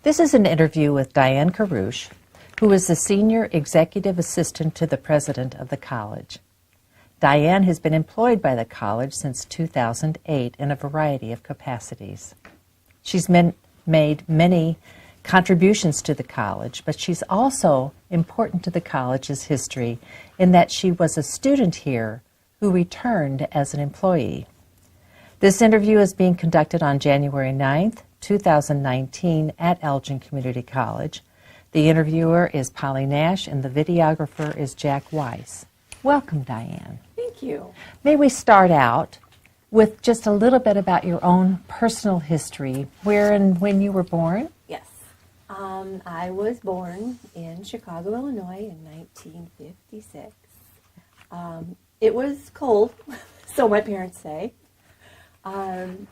This is an interview with Diane Kerruish, who is the Senior Executive Assistant to the President of the college. Diane has been employed by the college since 2008 in a variety of capacities. She's made many contributions to the college, but she's also important to the college's history in that she was a student here who returned as an employee. This interview is being conducted on January 9th, 2019 at Elgin Community College. The interviewer is Polly Nash and the videographer is Jack Weiss. Welcome, Diane. Thank you. May we start out with just a little bit about your own personal history, where and when you were born? Yes. I was born in Chicago, Illinois in 1956. It was cold, so my parents say.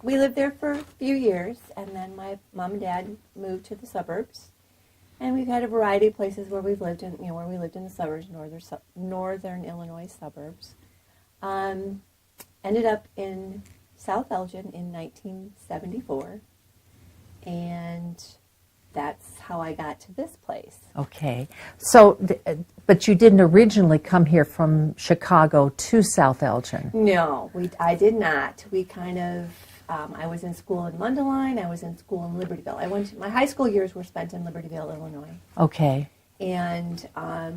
We lived there for a few years, and then my mom and dad moved to the suburbs. And we've had a variety of places where we've lived in, where we lived in the suburbs, northern Illinois suburbs. Ended up in South Elgin in 1974, and that's how I got to this place. Okay. So, but you didn't originally come here from Chicago to South Elgin? No, I did not. We kind of, I was in school in Mundelein, I was in school in Libertyville. My high school years were spent in Libertyville, Illinois. Okay. And I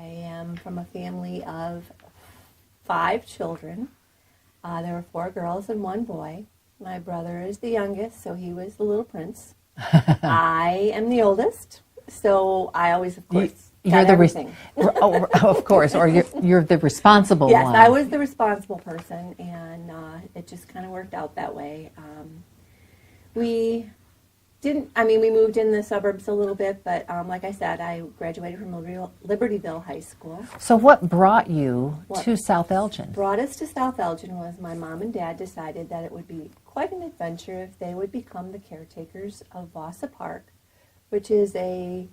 am from a family of 5 children. There were 4 girls and 1 boy. My brother is the youngest, so he was the little prince. I am the oldest, so I always, of course, got everything. Of course, or you're the responsible one. Yes, I was the responsible person, and it just kind of worked out that way. We moved in the suburbs a little bit, but like I said, I graduated from Libertyville High School. So what brought you to South Elgin? Brought us to South Elgin was my mom and dad decided that it would be quite an adventure if they would become the caretakers of Vasa Park, which is a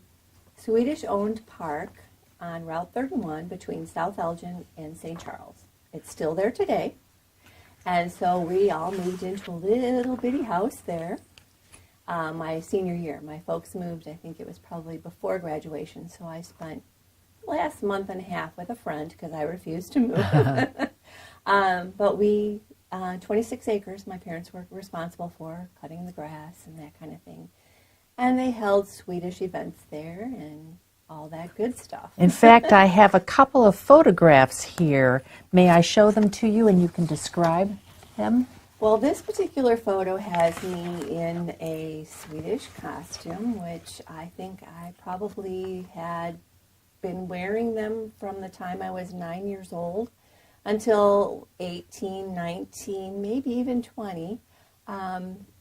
Swedish-owned park on Route 31 between South Elgin and St. Charles. It's still there today, and so we all moved into a little bitty house there. My senior year, my folks moved, I think it was probably before graduation, so I spent the last month and a half with a friend because I refused to move. But 26 acres my parents were responsible for, cutting the grass and that kind of thing. And they held Swedish events there and all that good stuff. In fact, I have a couple of photographs here. May I show them to you and you can describe them? Well, this particular photo has me in a Swedish costume, which I think I probably had been wearing them from the time I was 9 years old until 18, 19, maybe even 20.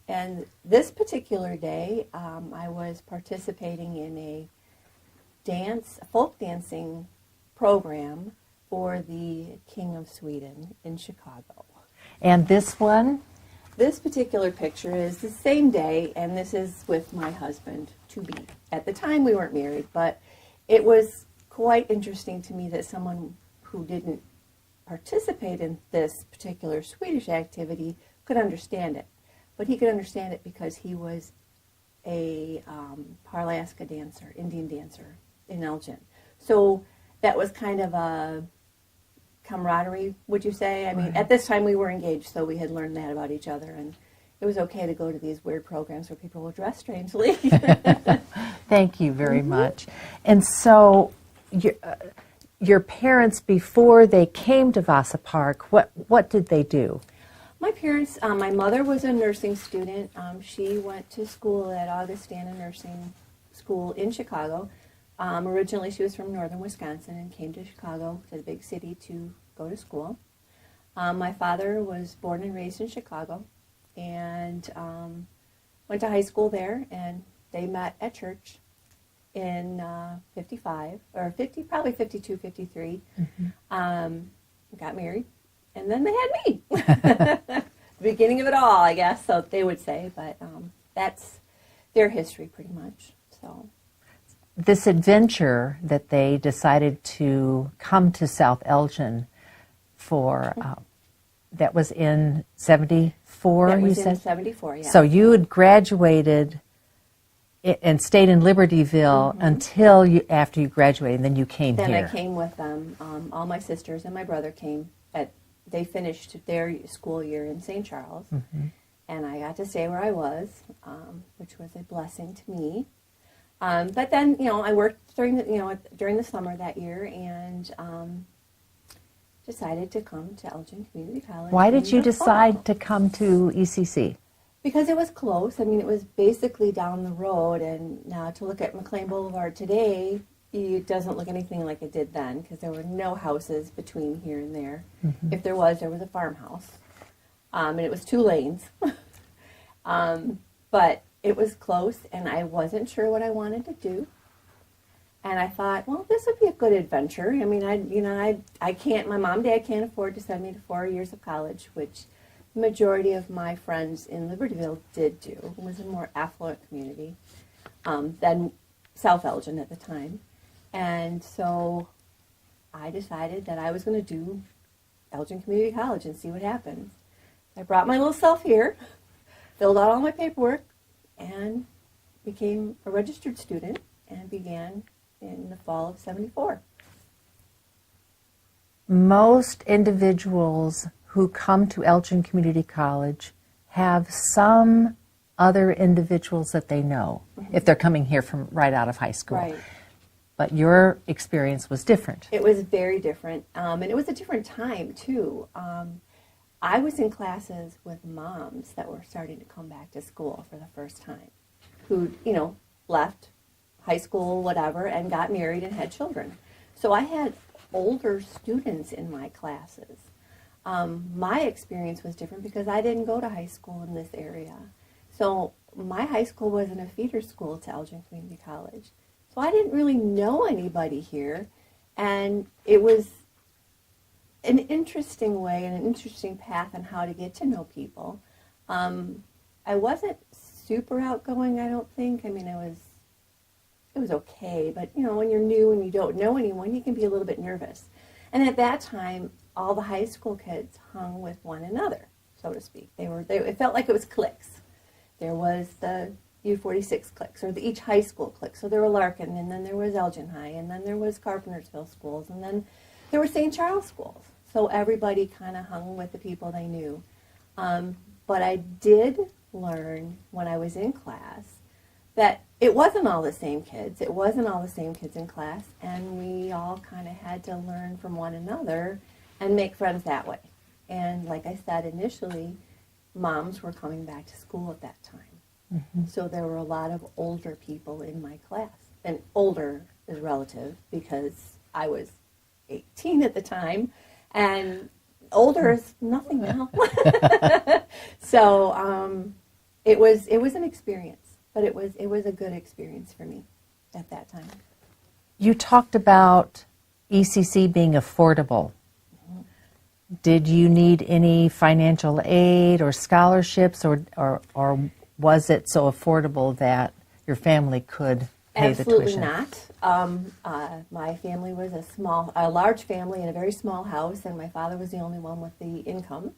And this particular day, I was participating in a folk dancing program for the King of Sweden in Chicago. And this one? This particular picture is the same day, and this is with my husband, to-be. At the time, we weren't married, but it was quite interesting to me that someone who didn't participate in this particular Swedish activity could understand it. But he could understand it because he was a Parlaska dancer, Indian dancer in Elgin. So that was kind of a camaraderie, would you say? I mean, at this time we were engaged, so we had learned that about each other, and it was okay to go to these weird programs where people will dress strangely. Thank you very much. And so your parents, before they came to Vasa Park, what did they do? My parents, my mother was a nursing student. She went to school at Augustana Nursing School in Chicago. Originally, she was from northern Wisconsin and came to Chicago, to the big city, to go to school. My father was born and raised in Chicago and went to high school there, and they met at church in 55, or 50, probably 52, 53. Mm-hmm. Got married, and then they had me. The beginning of it all, I guess, so they would say, but that's their history pretty much, so. This adventure that they decided to come to South Elgin for, that was in 74, you said? That was in 74, yeah. So you had graduated and stayed in Libertyville until after you graduated, and then you came then here. I came with them. All my sisters and my brother came. They finished their school year in St. Charles, and I got to stay where I was, which was a blessing to me. But then, I worked during the summer that year, and decided to come to Elgin Community College. Why did you in the decide fall. to come to ECC? Because it was close. I mean, it was basically down the road, and now to look at McLean Boulevard today, it doesn't look anything like it did then, because there were no houses between here and there. If there was a farmhouse, and it was 2 lanes. But it was close, and I wasn't sure what I wanted to do. And I thought, well, this would be a good adventure. I mean, I can't. My mom and dad can't afford to send me to 4 years of college, which the majority of my friends in Libertyville did do. It was a more affluent community than South Elgin at the time. And so I decided that I was going to do Elgin Community College and see what happens. I brought my little self here, filled out all my paperwork, and became a registered student and began in the fall of '74. Most individuals who come to Elgin Community College have some other individuals that they know if they're coming here from right out of high school. Right. But your experience was different. It was very different, and it was a different time, too. I was in classes with moms that were starting to come back to school for the first time, who, left high school, whatever, and got married and had children. So I had older students in my classes. My experience was different because I didn't go to high school in this area. So my high school wasn't a feeder school to Elgin Community College. So I didn't really know anybody here, and it was an interesting way and an interesting path on how to get to know people. I wasn't super outgoing, I don't think. I mean, it was okay, but when you're new and you don't know anyone, you can be a little bit nervous. And at that time, all the high school kids hung with one another, so to speak. It felt like it was cliques. There was the U46 cliques, or each high school clique. So there were Larkin, and then there was Elgin High, and then there was Carpentersville schools, and then there were St. Charles schools. So everybody kind of hung with the people they knew. But I did learn when I was in class that it wasn't all the same kids. It wasn't all the same kids in class, and we all kind of had to learn from one another and make friends that way. And like I said initially, moms were coming back to school at that time. So there were a lot of older people in my class. And older is relative because I was 18 at the time, and older is nothing now. So it was an experience, but it was a good experience for me at that time. You talked about ECC being affordable. Did you need any financial aid or scholarships, or was it so affordable that your family could pay the tuition? Absolutely not. My family was a large family in a very small house, and my father was the only one with the income.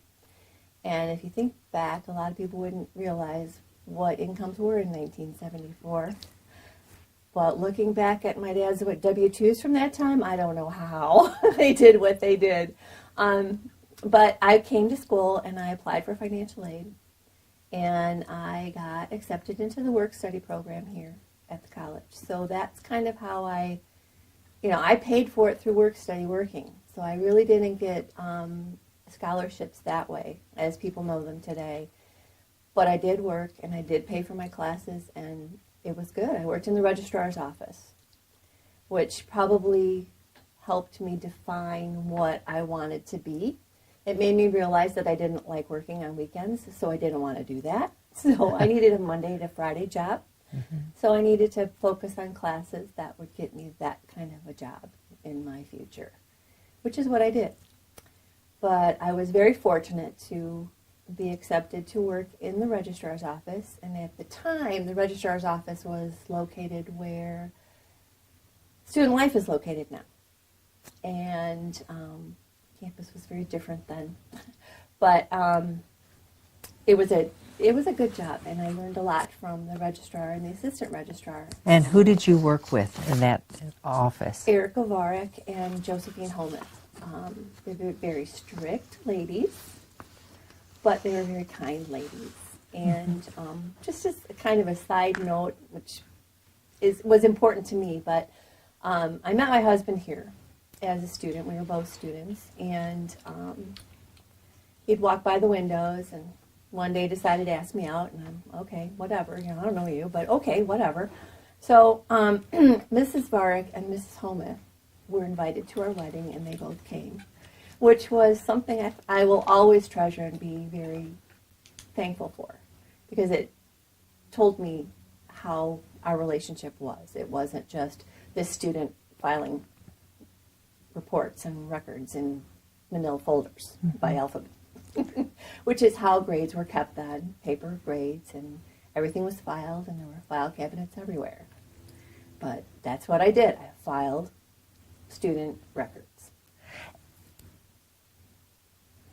And if you think back, a lot of people wouldn't realize what incomes were in 1974. But looking back at my dad's W-2s from that time, I don't know how they did what they did. But I came to school and I applied for financial aid, and I got accepted into the work-study program here at the college. So that's kind of how I paid for it through work-study working. So I really didn't get scholarships that way, as people know them today. But I did work, and I did pay for my classes, and it was good. I worked in the registrar's office, which probably helped me define what I wanted to be. It made me realize that I didn't like working on weekends, so I didn't want to do that. So I needed a Monday to Friday job. So I needed to focus on classes that would get me that kind of a job in my future, which is what I did. But I was very fortunate to be accepted to work in the registrar's office, and at the time, the registrar's office was located where Student Life is located now. And campus was very different then. But it was a it was a good job, and I learned a lot from the registrar and the assistant registrar. And who did you work with in that office? Erica Varick and Josephine Holman. They were very strict ladies, but they were very kind ladies. And just as a kind of a side note, which was important to me, but I met my husband here as a student. We were both students, and he'd walk by the windows, and one day decided to ask me out, and I'm, okay, whatever, I don't know you, but okay, whatever. So Mrs. Varick and Mrs. Holman were invited to our wedding, and they both came, which was something I will always treasure and be very thankful for, because it told me how our relationship was. It wasn't just this student filing reports and records in manila folders by alphabet, which is how grades were kept on paper grades, and everything was filed, and there were file cabinets everywhere. But that's what I did. I filed student records.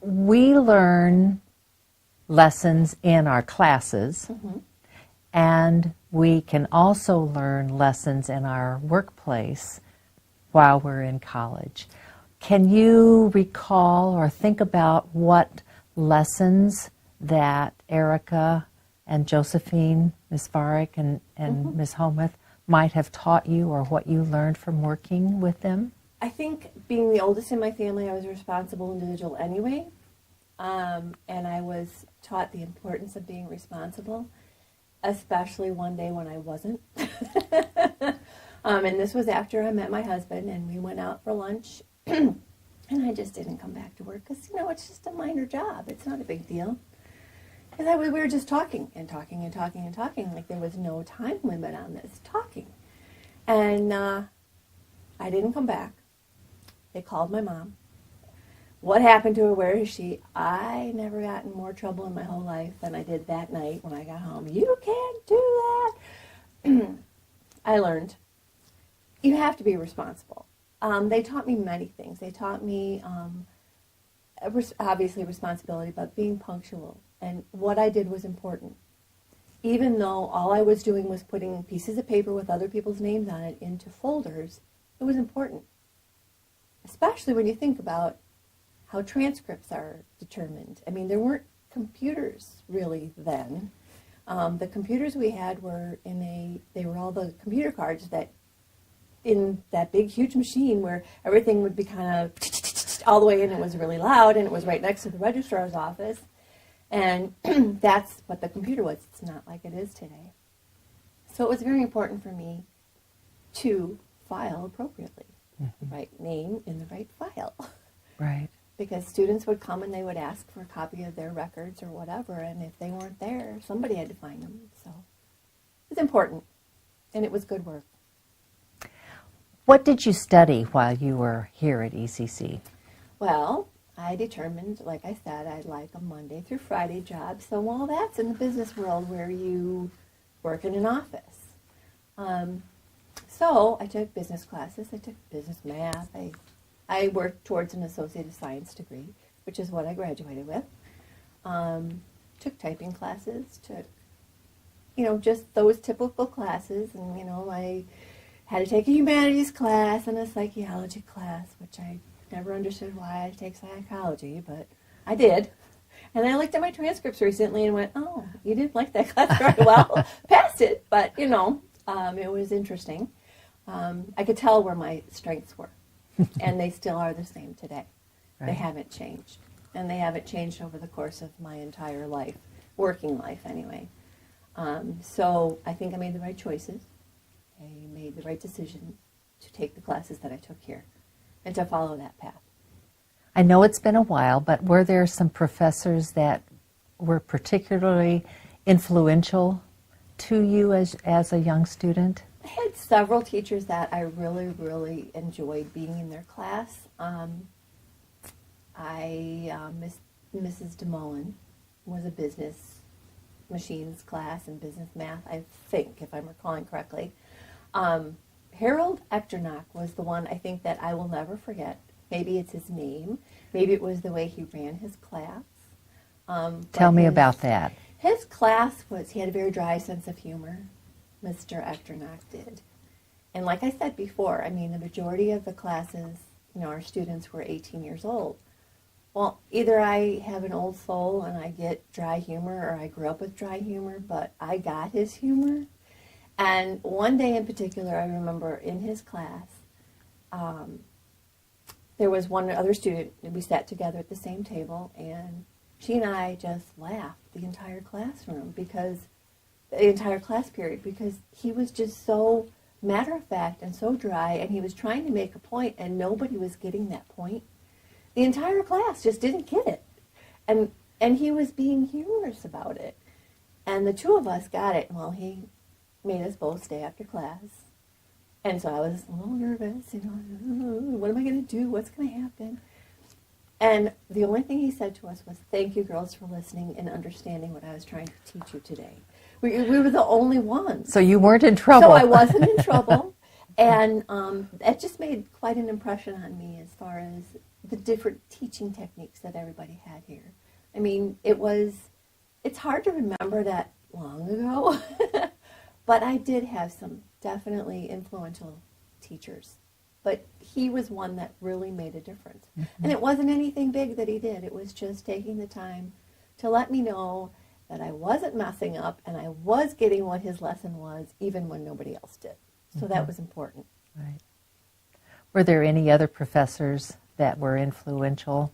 We learn lessons in our classes, and we can also learn lessons in our workplace while we're in college. Can you recall or think about what lessons that Erica and Josephine, Ms. Varick, and Ms. Homuth might have taught you, or what you learned from working with them? I think being the oldest in my family, I was a responsible individual anyway, and I was taught the importance of being responsible, especially one day when I wasn't. And this was after I met my husband, and we went out for lunch, and I just didn't come back to work because, it's just a minor job. It's not a big deal. And we were just talking and talking and talking and talking, like there was no time limit on this talking. And I didn't come back. They called my mom. What happened to her? Where is she? I never got in more trouble in my whole life than I did that night when I got home. You can't do that. I learned you have to be responsible. They taught me many things. They taught me, obviously, responsibility, but being punctual. And what I did was important. Even though all I was doing was putting pieces of paper with other people's names on it into folders, it was important. Especially when you think about how transcripts are determined. I mean, there weren't computers really then. The computers we had were they were all the computer cards that in that big, huge machine where everything would be kind of all the way in. It was really loud, and it was right next to the registrar's office. And that's what the computer was. It's not like it is today. So it was very important for me to file appropriately. The right name in the right file. Right. Because students would come and they would ask for a copy of their records or whatever, and if they weren't there, somebody had to find them. So it was important, and it was good work. What did you study while you were here at ECC? Well, I determined, like I said, I'd like a Monday through Friday job. So, well, that's in the business world where you work in an office. So I took business classes. I took business math. I worked towards an Associate of Science degree, which is what I graduated with. Took typing classes, took, just those typical classes. And, I had to take a humanities class and a psychology class, which I never understood why I take psychology, but I did. And I looked at my transcripts recently and went, oh, you didn't like that class very well. Passed it, but, it was interesting. I could tell where my strengths were, and they still are the same today. Right. They haven't changed, and they haven't changed over the course of my entire life, working life anyway. So I think I made the right choices. I made the right decision to take the classes that I took here and to follow that path. I know it's been a while, but were there some professors that were particularly influential to you as a young student? I had several teachers that I really, really enjoyed being in their class. Mrs. DeMullen was a business machines class and business math, I think, if I'm recalling correctly. Harold Echternock was the one I think that I will never forget. Maybe it's his name. Maybe it was the way he ran his class. Tell me about that. His class he had a very dry sense of humor, Mr. Echternock did. And like I said before, I mean, the majority of the classes, our students were 18 years old. Well, either I have an old soul and I get dry humor, or I grew up with dry humor, but I got his humor. And one day in particular, I remember in his class, there was one other student, and we sat together at the same table, and she and I just laughed the entire class period, because he was just so matter-of-fact and so dry, and he was trying to make a point, and nobody was getting that point. The entire class just didn't get it. And he was being humorous about it. And the two of us got it. Well, he made us both stay after class. And so I was a little nervous, what am I going to do? What's going to happen? And the only thing he said to us was, "Thank you, girls, for listening and understanding what I was trying to teach you today." We were the only ones. So you weren't in trouble. So I wasn't in trouble. And it just made quite an impression on me as far as the different teaching techniques that everybody had here. I mean, it's hard to remember that long ago, but I did have some definitely influential teachers. But he was one that really made a difference. Mm-hmm. And it wasn't anything big that he did. It was just taking the time to let me know that I wasn't messing up and I was getting what his lesson was, even when nobody else did. So mm-hmm. that was important. Right. Were there any other professors that were influential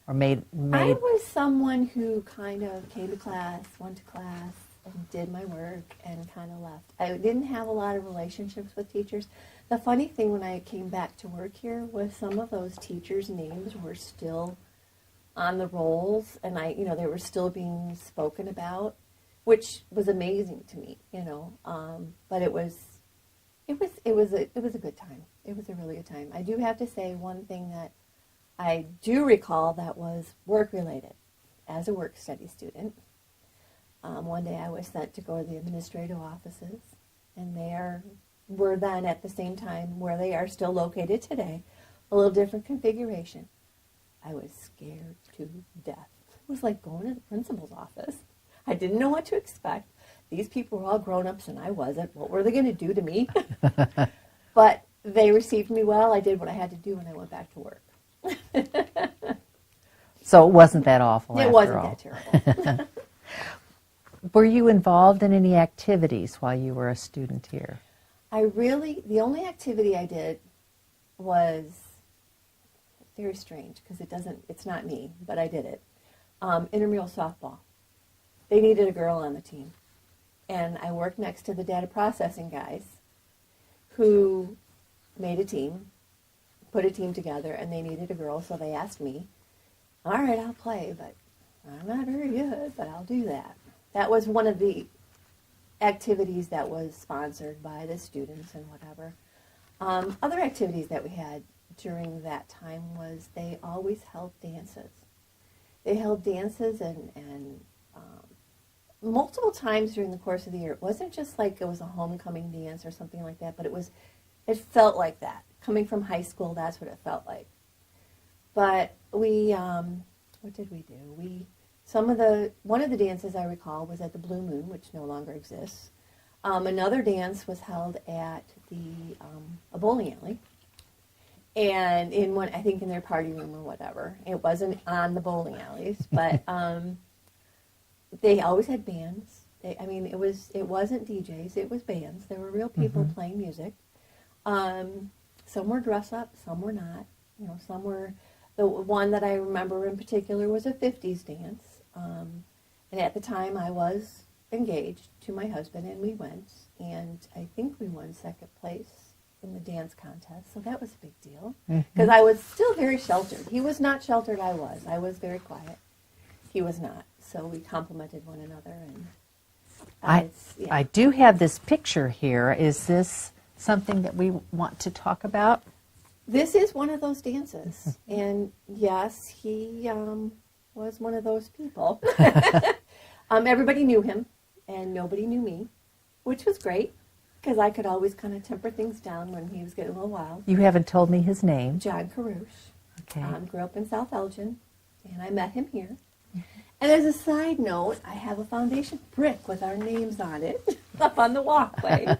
or made? I was someone who kind of came to class, went to class, and did my work and kind of left. I didn't have a lot of relationships with teachers. The funny thing when I came back to work here was some of those teachers' names were still on the rolls, and they were still being spoken about, which was amazing to me, But it was a good time. It was a really good time. I do have to say one thing that I do recall that was work-related. As a work-study student, one day I was sent to go to the administrative offices, and were then at the same time where they are still located today, a little different configuration. I was scared to death. It was like going to the principal's office. I didn't know what to expect. These people were all grown-ups and I wasn't. What were they going to do to me? But they received me well. I did what I had to do and I went back to work. So it wasn't that awful It after wasn't all. that terrible. Were you involved in any activities while you were a student here? The only activity I did was very strange because it's not me, but I did it. Intramural softball. They needed a girl on the team. And I worked next to the data processing guys who made a team, put a team together, and they needed a girl, so they asked me, all right, I'll play, but I'm not very good, but I'll do that. That was one of the activities that was sponsored by the students and whatever. Other activities that we had during that time was they always held dances. They held dances and multiple times during the course of the year. It wasn't just like it was a homecoming dance or something like that, but it felt like that. Coming from high school, that's what it felt like. But we, what did we do? One of the dances I recall was at the Blue Moon, which no longer exists. Another dance was held at a bowling alley. And I think in their party room or whatever. It wasn't on the bowling alleys, but they always had bands. It wasn't DJs, it was bands. There were real people playing music. Some were dress up, some were not. Some were, the one that I remember in particular was a 50s dance. And at the time I was engaged to my husband and we went. And I think we won second place in the dance contest, so that was a big deal because I was still very sheltered. He was not sheltered. I was very quiet. He was not, so we complimented one another. And I do have this picture here. Is this something that we want to talk about? This is one of those dances, and yes, he was one of those people. Everybody knew him, and nobody knew me, which was great. Because I could always kind of temper things down when he was getting a little wild. You haven't told me his name. Diane Kerruish. Okay. Grew up in South Elgin, and I met him here. And as a side note, I have a foundation brick with our names on it up on the walkway.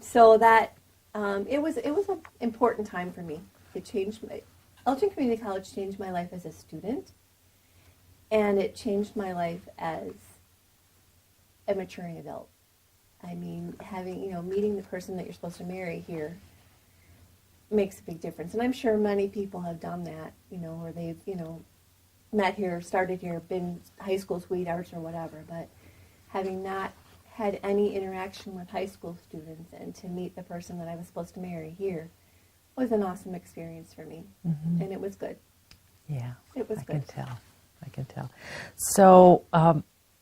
So that it was an important time for me. It changed Elgin Community College changed my life as a student, and it changed my life as a maturing adult. I mean, meeting the person that you're supposed to marry here makes a big difference. And I'm sure many people have done that, or they've, met here, started here, been high school sweethearts or whatever, but having not had any interaction with high school students and to meet the person that I was supposed to marry here was an awesome experience for me. Mm-hmm. And it was good. Yeah. It was good. I can tell. So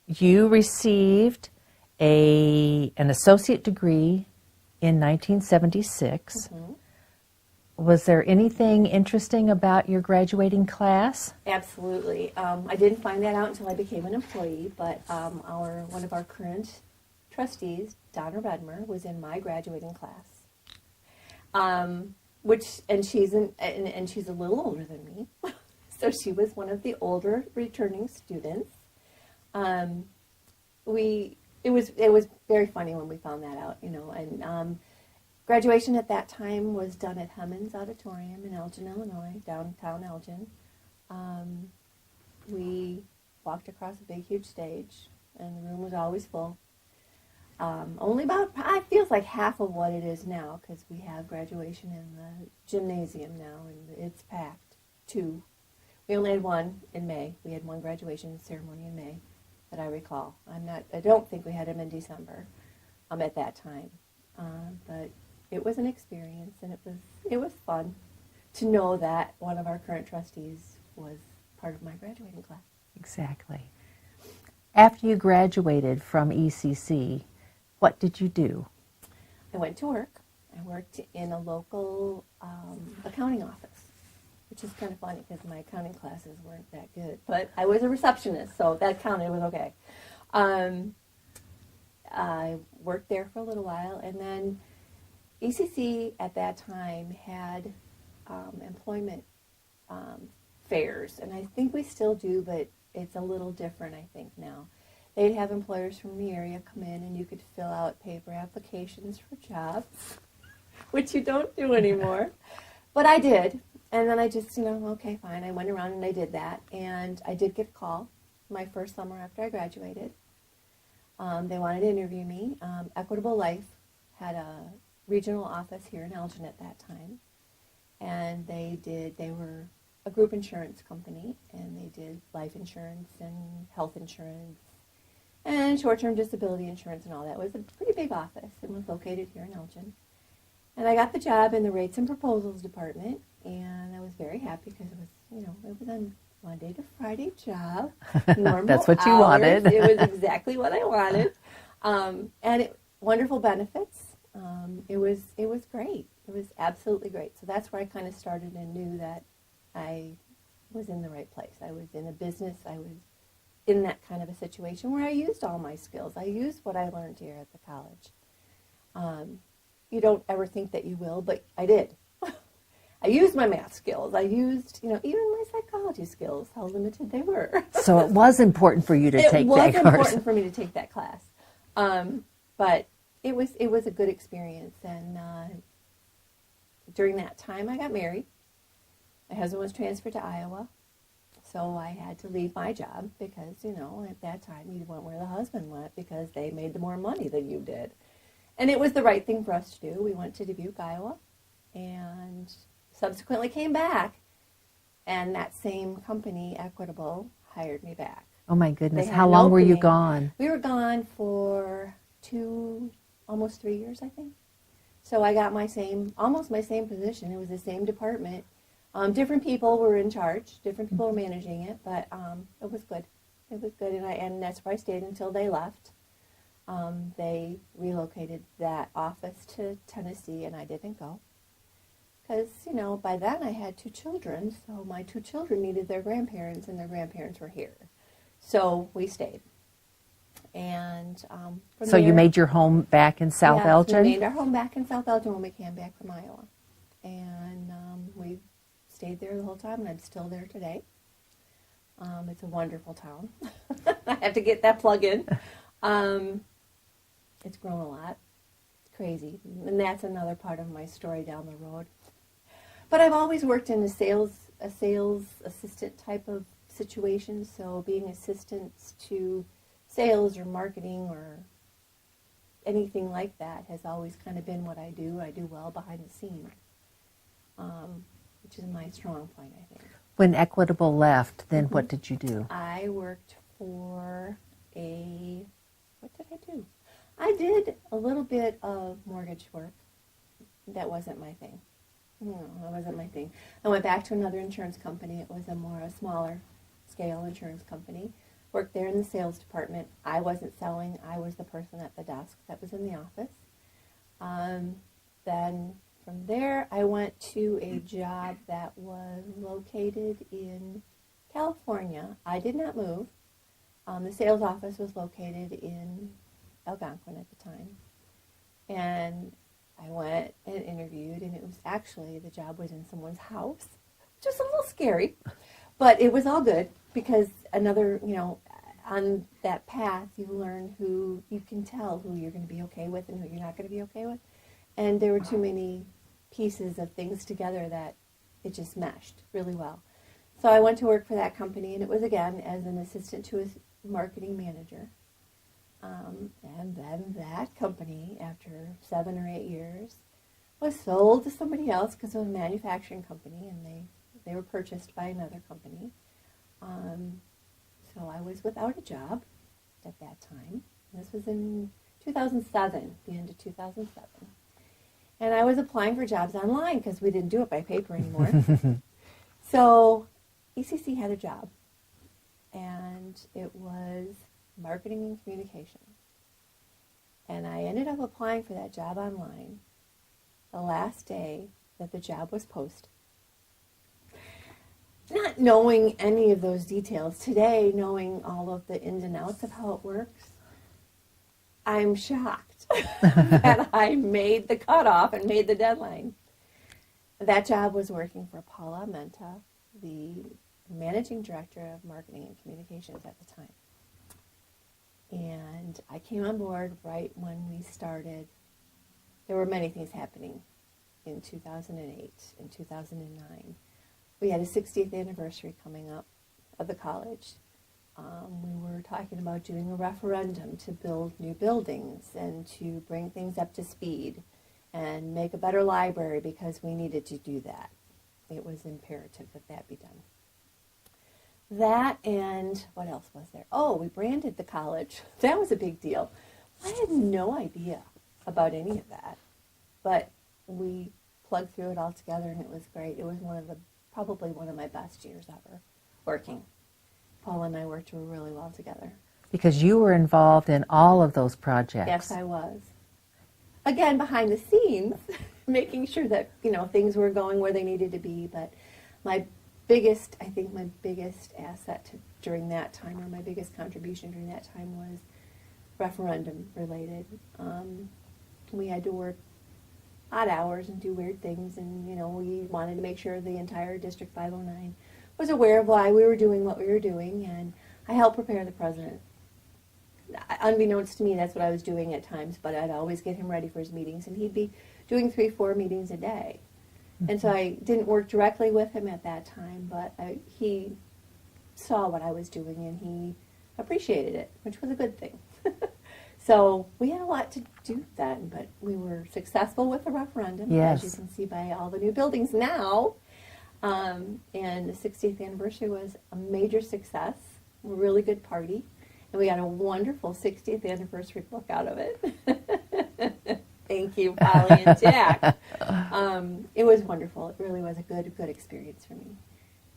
you received an associate degree in 1976. Mm-hmm. Was there anything interesting about your graduating class? Absolutely. I didn't find that out until I became an employee, but one of our current trustees, Donna Redmer, was in my graduating class. She's a little older than me, so she was one of the older returning students. It was very funny when we found that out, and graduation at that time was done at Hemmons Auditorium in Elgin, Illinois, downtown Elgin. We walked across a big, huge stage, and the room was always full. Only about, it feels like half of what it is now, because we have graduation in the gymnasium now, and it's packed. 2. We only had one in May. We had one graduation ceremony in May that I recall. I don't think we had them in December at that time. But it was an experience, and it was fun to know that one of our current trustees was part of my graduating class. Exactly. After you graduated from ECC, what did you do? I went to work. I worked in a local accounting office, which is kind of funny because my accounting classes weren't that good. But I was a receptionist, so that counted. It was okay. I worked there for a little while, and then ECC at that time had employment fairs, and I think we still do, but it's a little different, I think, now. They'd have employers from the area come in, and you could fill out paper applications for jobs, which you don't do anymore. But I did, and then I just, okay, fine. I went around and I did that, and I did get a call my first summer after I graduated. They wanted to interview me. Equitable Life had a regional office here in Elgin at that time, and they were a group insurance company, and they did life insurance and health insurance and short-term disability insurance and all that. It was a pretty big office and was located here in Elgin. And I got the job in the rates and proposals department, and I was very happy because it was a Monday to Friday job. Normal That's what you hours. wanted. It was exactly what I wanted. And wonderful benefits. It was great. It was absolutely great. So that's where I kind of started and knew that I was in the right place. I was in a business. I was in that kind of a situation where I used all my skills. I used what I learned here at the college. You don't ever think that you will, but I did. I used my math skills. I used, even my psychology skills, how limited they were. So it was important for you to take that course. It was important for me to take that class. But it was a good experience. And during that time, I got married. My husband was transferred to Iowa. So I had to leave my job because, at that time, you went where the husband went because they made the more money than you did. And it was the right thing for us to do. We went to Dubuque, Iowa, and subsequently came back, and that same company, Equitable, hired me back. Oh my goodness! How long were you gone? We were gone for almost 3 years, I think. So I got almost my same position. It was the same department. Different people were in charge. Different people were managing it, but it was good. It was good, and that's where I stayed until they left. They relocated that office to Tennessee, and I didn't go. Because, by then I had 2 children, so my 2 children needed their grandparents, and their grandparents were here. So we stayed. And so you made your home back in South Elgin? We made our home back in South Elgin when we came back from Iowa. And we stayed there the whole time, and I'm still there today. It's a wonderful town. I have to get that plug in. It's grown a lot. It's crazy. And that's another part of my story down the road. But I've always worked in a sales assistant type of situation, so being assistants to sales or marketing or anything like that has always kind of been what I do. I do well behind the scenes, which is my strong point, I think. When Equitable left, then what did you do? I worked for what did I do? I did a little bit of mortgage work. That wasn't my thing. No, that wasn't my thing. I went back to another insurance company. It was a smaller scale insurance company. Worked there in the sales department. I wasn't selling. I was the person at the desk that was in the office. Then from there, I went to a job that was located in California. I did not move. The sales office was located in Elgin at the time. And I went and interviewed, and it was actually, the job was in someone's house. Just a little scary, but it was all good because on that path, you learn who you can tell who you're going to be okay with and who you're not going to be okay with. And there were too many pieces of things together that it just meshed really well. So I went to work for that company, and it was, again, as an assistant to a marketing manager. And then that company, after 7 or 8 years, was sold to somebody else because it was a manufacturing company, and they were purchased by another company. So I was without a job at that time. This was in 2007, the end of 2007. And I was applying for jobs online because we didn't do it by paper anymore. So ECC had a job, and it was marketing and communication. And I ended up applying for that job online the last day that the job was posted. Not knowing any of those details today, knowing all of the ins and outs of how it works, I'm shocked that I made the cutoff and made the deadline. That job was working for Paula Menta, the managing director of marketing and communications at the time. And I came on board right when we started. There were many things happening in 2008 and 2009. We had a 60th anniversary coming up of the college. We were talking about doing a referendum to build new buildings and to bring things up to speed and make a better library because we needed to do that. It was imperative that that be done. That, and what else was there? Oh, we branded the college. That was a big deal. I had no idea about any of that, but we plugged through it all together, and it was great. It was probably one of my best years ever working. Paula and I worked really well together. Because you were involved in all of those projects. Yes, I was. Again, behind the scenes, making sure that things were going where they needed to be. But my biggest asset during that time, or my biggest contribution during that time, was referendum related. We had to work odd hours and do weird things, and we wanted to make sure the entire District 509 was aware of why we were doing what we were doing, and I helped prepare the president. Unbeknownst to me, that's what I was doing at times, but I'd always get him ready for his meetings, and he'd be doing 3-4 meetings a day. And so I didn't work directly with him at that time, but he saw what I was doing, and he appreciated it, which was a good thing. So we had a lot to do then, but we were successful with the referendum, yes, as you can see by all the new buildings now. And the 60th anniversary was a major success, a really good party, and we got a wonderful 60th anniversary book out of it. Thank you, Polly and Jack. It was wonderful. It really was a good experience for me.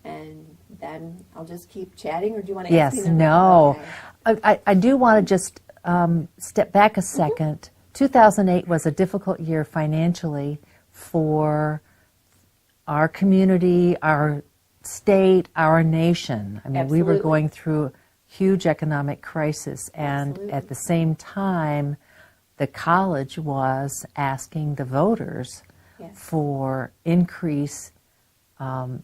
And then I'll just keep chatting, or do you want to ask me? Yes, no. Okay. I do want to just step back a second. 2008 was a difficult year financially for our community, our state, our nation. I mean, Absolutely. we were going through huge economic crisis, and Absolutely. at the same time, the college was asking the voters Yes. for increase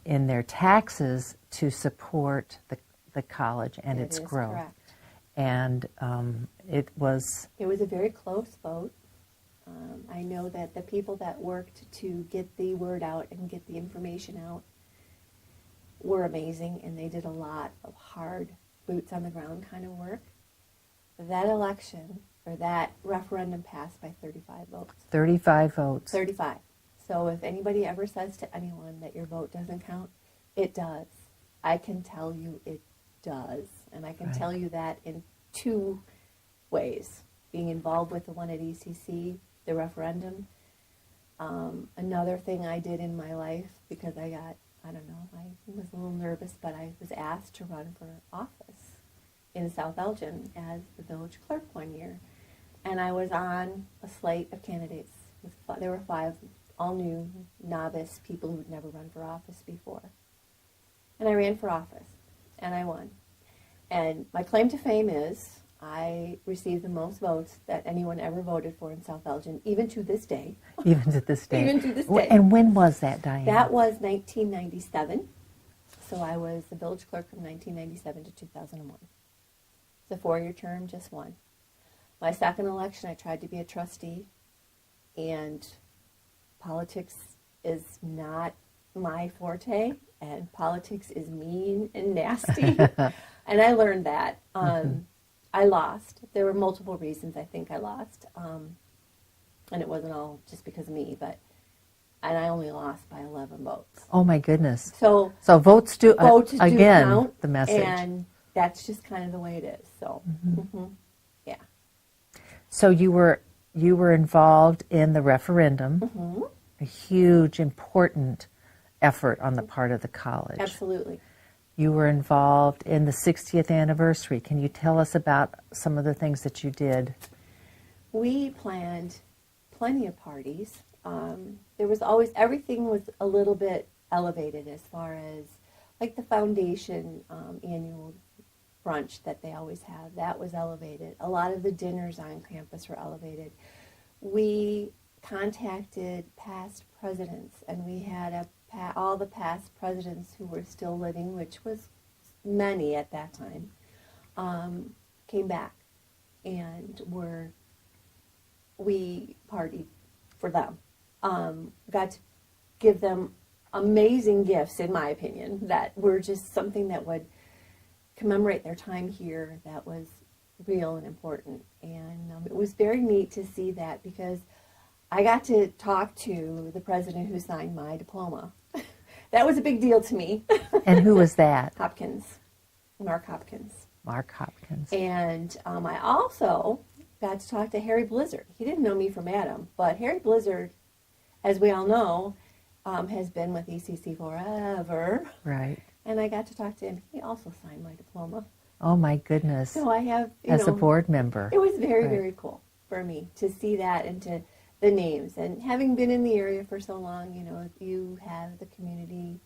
in their taxes to support the the college and its growth. Correct. And it was a very close vote. I know that the people that worked to get the word out and get the information out were amazing, and they did a lot of hard boots on the ground kind of work. That election, or that referendum, passed by 35 votes. 35 votes. 35. So if anybody ever says to anyone that your vote doesn't count, it does. I can tell you it does. And I can tell you that in two ways. Being involved with the one at ECC, the referendum. Another thing I did in my life, because I was a little nervous, but I was asked to run for office in South Elgin as the village clerk one year. And I was on a slate of candidates. There were 5 all new, novice people who had never run for office before. And I ran for office, and I won. And my claim to fame is I received the most votes that anyone ever voted for in South Elgin, even to this day. Even to this day. Even to this day. And when was that, Diane? That was 1997. So I was the village clerk from 1997 to 2001. It's a 4-year term, just one. My second election, I tried to be a trustee, and politics is not my forte, and politics is mean and nasty, and I learned that. I lost. There were multiple reasons I think I lost, and it wasn't all just because of me, and I only lost by 11 votes. Oh my goodness! So votes do again count, the message, and that's just kind of the way it is. So, yeah. So you were involved in the referendum, a huge, important effort on the part of the college. Absolutely. You were involved in the 60th anniversary. Can you tell us about some of the things that you did? We planned plenty of parties. There was always, everything was a little bit elevated as far as, like the foundation annual brunch that they always have. That was elevated. A lot of the dinners on campus were elevated. We contacted past presidents, and we had all the past presidents who were still living, which was many at that time, came back, and we partied for them. Got to give them amazing gifts, in my opinion, that were just something that would commemorate their time here that was real and important. And it was very neat to see that, because I got to talk to the president who signed my diploma. That was a big deal to me. And who was that? Hopkins. Mark Hopkins. Mark Hopkins. And I also got to talk to Harry Blizzard. He didn't know me from Adam, but Harry Blizzard, as we all know, has been with ECC forever. Right. And I got to talk to him. He also signed my diploma. Oh my goodness. So I have, as a board member. It was very, very cool for me to see that, and to the names. And having been in the area for so long, you have the community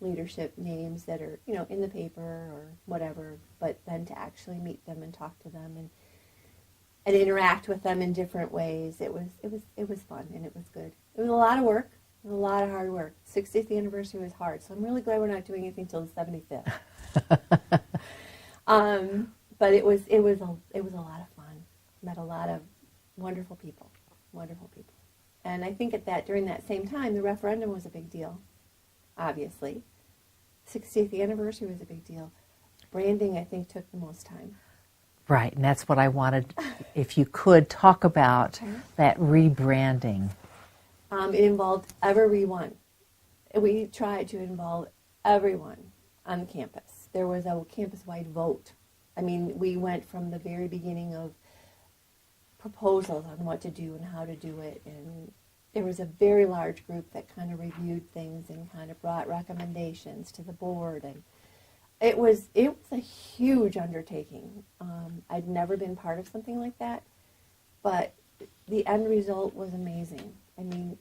leadership names that are, in the paper or whatever, but then to actually meet them and talk to them and interact with them in different ways, it was fun, and it was good. It was a lot of work. It was a lot of hard work. 60th anniversary was hard, so I'm really glad we're not doing anything until the 75th. But it was a lot of fun. Met a lot of wonderful people. And I think during that same time, the referendum was a big deal, obviously. 60th anniversary was a big deal. Branding, I think, took the most time. Right, and that's what I wanted, if you could talk about that rebranding. It involved everyone. We tried to involve everyone on the campus. There was a campus-wide vote. I mean, we went from the very beginning of proposals on what to do and how to do it, and there was a very large group that kind of reviewed things and kind of brought recommendations to the board, and it was a huge undertaking. I'd never been part of something like that, but the end result was amazing. I mean,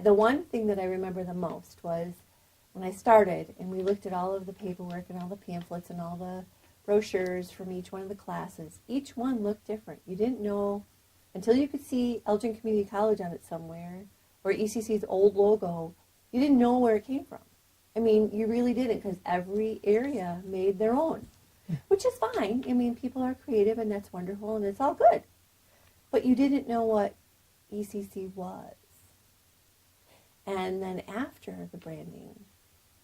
the one thing that I remember the most was when I started and we looked at all of the paperwork and all the pamphlets and all the brochures from each one of the classes. Each one looked different. You didn't know, until you could see Elgin Community College on it somewhere, or ECC's old logo, you didn't know where it came from. I mean, you really didn't, because every area made their own, which is fine. I mean, people are creative, and that's wonderful, and it's all good. But you didn't know what ECC was. And then after the branding,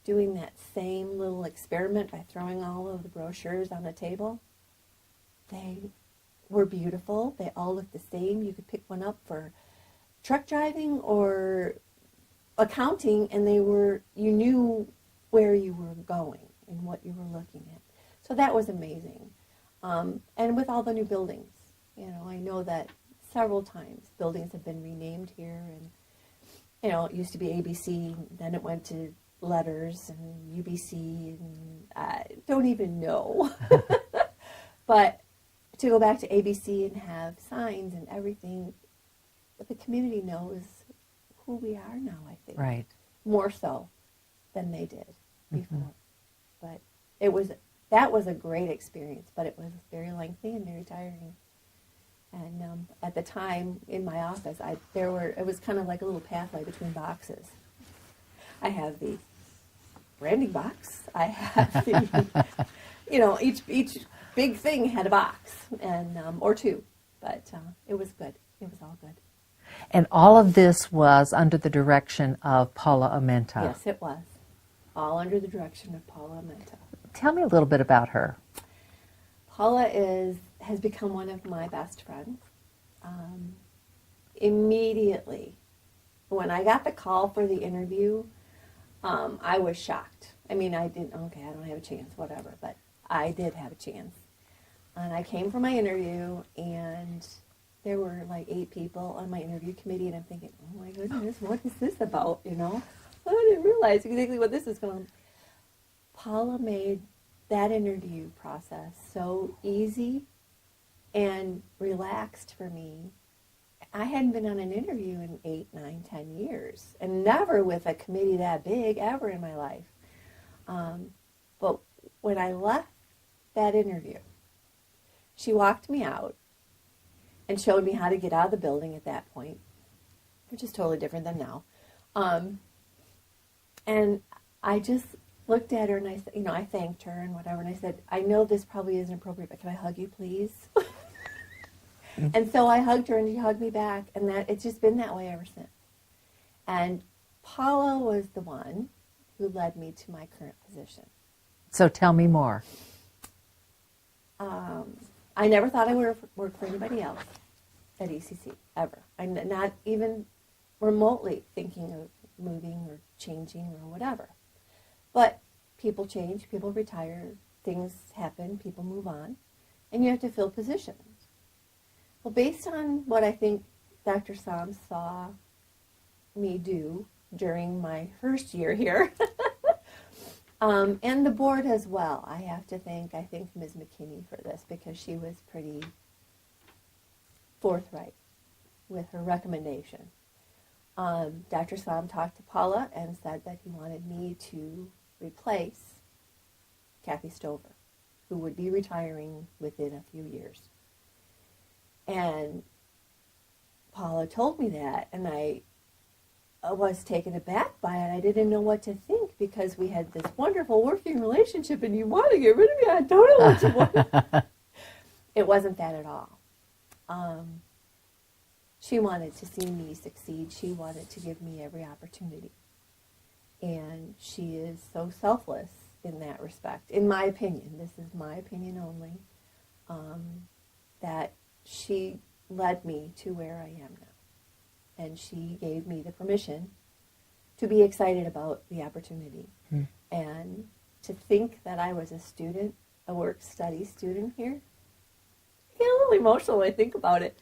doing that same little experiment by throwing all of the brochures on the table, they were beautiful. They all looked the same. You could pick one up for truck driving or accounting, and you knew where you were going and what you were looking at. So that was amazing. And with all the new buildings, I know that several times buildings have been renamed here, and it used to be ABC, then it went to letters and UBC, and I don't even know. But to go back to ABC and have signs and everything, the community knows who we are now, I think. Right. More so than they did before. But that was a great experience, but it was very lengthy and very tiring. And at the time in my office, it was kind of like a little pathway between boxes. I have the branding box. I have the, each big thing had a box and or two, but it was good. It was all good. And all of this was under the direction of Paula Amenta. Yes, it was. All under the direction of Paula Amenta. Tell me a little bit about her. Paula has become one of my best friends. Immediately, when I got the call for the interview, I was shocked. I mean, I don't have a chance, whatever, but I did have a chance. And I came for my interview, and there were like 8 people on my interview committee, and I'm thinking, oh my goodness, what is this about, I didn't realize exactly what this is going on. Paula made that interview process so easy and relaxed for me. I hadn't been on an interview in 8, 9, 10 years, and never with a committee that big ever in my life. But when I left that interview, she walked me out and showed me how to get out of the building at that point, which is totally different than now. And I just looked at her, and I said, I thanked her and whatever, and I said, I know this probably isn't appropriate, but can I hug you, please? And so I hugged her, and she hugged me back, and it's just been that way ever since. And Paula was the one who led me to my current position. So tell me more. I never thought I would work for anybody else at ECC, ever. I'm not even remotely thinking of moving or changing or whatever. But people change, people retire, things happen, people move on, and you have to fill positions. Well, based on what I think Dr. Sam saw me do during my first year here, and the board as well, I thank Ms. McKinney for this, because she was pretty forthright with her recommendation. Dr. Sam talked to Paula and said that he wanted me to replace Kathy Stover, who would be retiring within a few years. And Paula told me that, and I was taken aback by it. I didn't know what to think, because we had this wonderful working relationship, and you want to get rid of me. I don't know what you want. It wasn't that at all. She wanted to see me succeed. She wanted to give me every opportunity. And she is so selfless in that respect, in my opinion. This is my opinion only, that she led me to where I am now. And she gave me the permission to be excited about the opportunity. And to think that I was a student, a work-study student here, I get a little emotional when I think about it.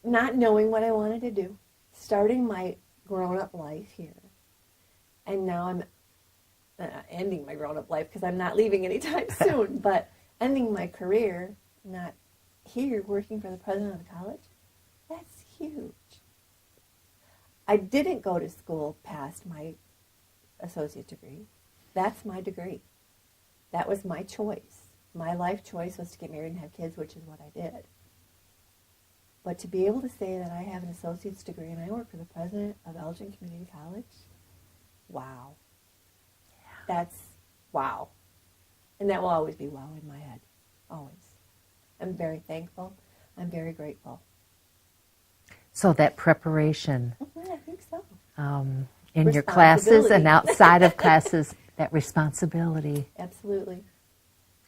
Not knowing what I wanted to do, starting my grown-up life here. And now I'm ending my grown-up life, because I'm not leaving anytime soon, but ending my career, not here working for the president of the college, that's huge. I didn't go to school past my associate degree. That's my degree. That was my choice. My life choice was to get married and have kids, which is what I did. But to be able to say that I have an associate's degree and I work for the president of Elgin Community College, wow. That's wow. And that will always be wow in my head. Always. I'm very thankful. I'm very grateful. So that preparation I think so. in your classes and outside of classes, that responsibility. Absolutely.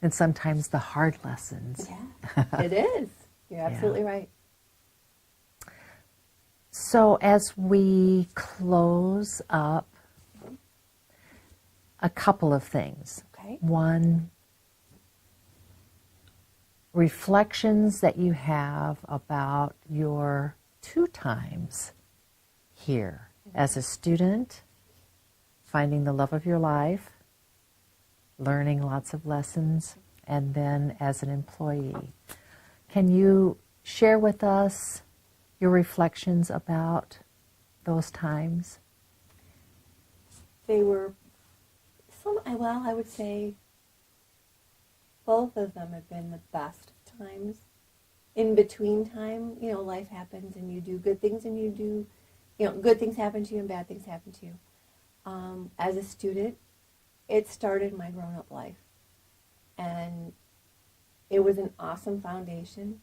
And sometimes the hard lessons. Yeah, it is. You're absolutely right. So as we close up, a couple of things. Okay. One, reflections that you have about your 2 times here as a student, finding the love of your life, learning lots of lessons, and then as an employee. Can you share with us your reflections about those times? They were well, I would say both of them have been the best of times. In between time, life happens and you do good things and you do, good things happen to you and bad things happen to you. As a student, it started my grown-up life. And it was an awesome foundation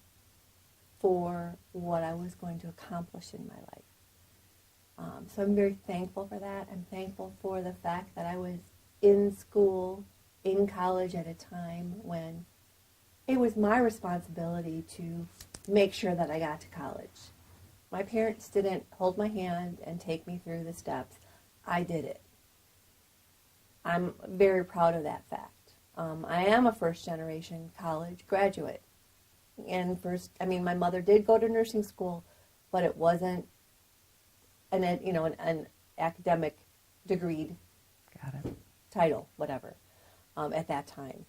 for what I was going to accomplish in my life. So I'm very thankful for that. I'm thankful for the fact that I was in school, in college at a time when it was my responsibility to make sure that I got to college. My parents didn't hold my hand and take me through the steps. I did it. I'm very proud of that fact. I am a first-generation college graduate. And my mother did go to nursing school, but it wasn't an academic degreed title, whatever, at that time.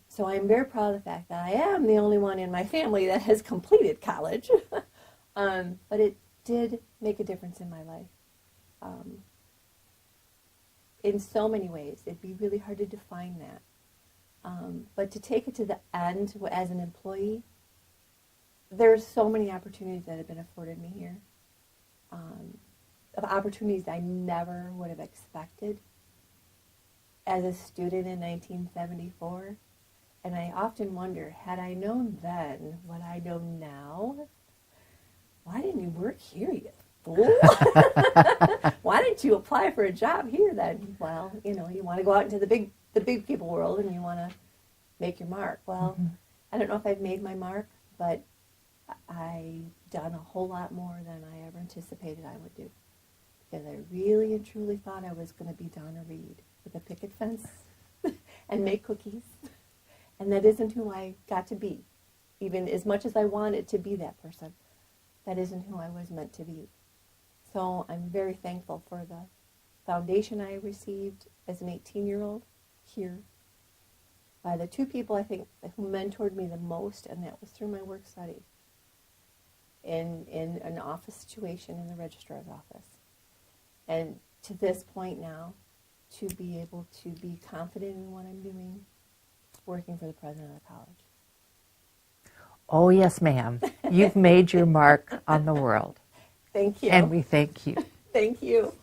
So I'm very proud of the fact that I am the only one in my family that has completed college. But it did make a difference in my life. In so many ways. It'd be really hard to define that. But to take it to the end as an employee, there's so many opportunities that have been afforded me here. Of opportunities I never would have expected as a student in 1974. And I often wonder, had I known then what I know now, why didn't you work here, you fool? Why didn't you apply for a job here then? Well, you want to go out into the big people world and you want to make your mark. Well, I don't know if I've made my mark, but I've done a whole lot more than I ever anticipated I would do. Because I really and truly thought I was going to be Donna Reed with a picket fence and make cookies. And that isn't who I got to be. Even as much as I wanted to be that person, that isn't who I was meant to be. So I'm very thankful for the foundation I received as an 18-year-old here by the 2 people I think who mentored me the most, and that was through my work study in an office situation in the registrar's office. And to this point now, to be able to be confident in what I'm doing, working for the president of the college. Oh, yes, ma'am. You've made your mark on the world. Thank you. And we thank you. Thank you.